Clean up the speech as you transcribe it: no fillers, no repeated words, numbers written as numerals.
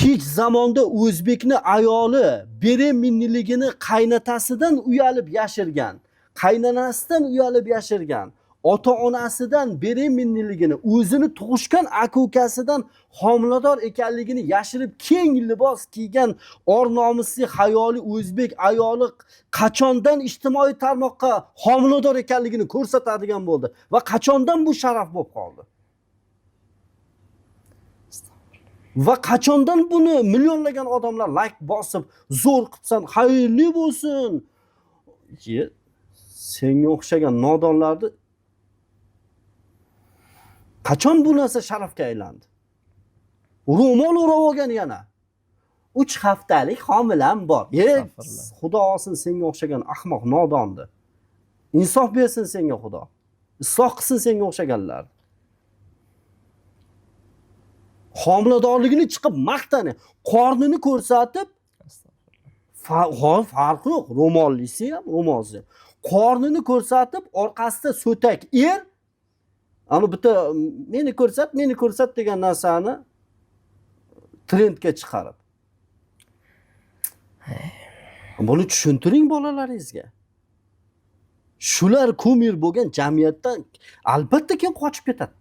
kech zamonda o'zbekni ayoli bereminniligini qaynotasidan uyalib yashirgan, qaynonasidan uyalib yashirgan, ota-onasidan bereminniligini, o'zini tug'ishgan aka-ukasidan homilador ekanligini yashirib keng libos kiygan or-nomusli hayoli o'zbek ayoli qachondan ijtimoiy tarmoqqa homilador ekanligini ko'rsatadigan bo'ldi va qachondan bu sharaf bo'lib qoldi? Va qachondan buni millionlagan odamlar like bosib, zo'r qilsan, xayrli bo'lsin. Senga o'xshagan nodonlarni qachon bu narsa sharafga aylandi? Ro'mol o'rab olgan yana. 3 haftalik homilam bor. Xudo olsin senga o'xshagan ahmoq nodonni. Insof bersin senga Xudo. Isloh qilsin senga o'xshaganlar. Homiladorligini chiqib maqtani, qornini ko'rsatib, farqi yo'q, ro'mollisi ham, ro'molsi. Qornini ko'rsatib, orqasida so'tak ana bitta meni ko'rsat degan narsani trendga chiqarib. Buni tushuntiring bolalaringizga. Shular ko'mir bo'lgan jamiyatdan albatta kim qochib ketadi.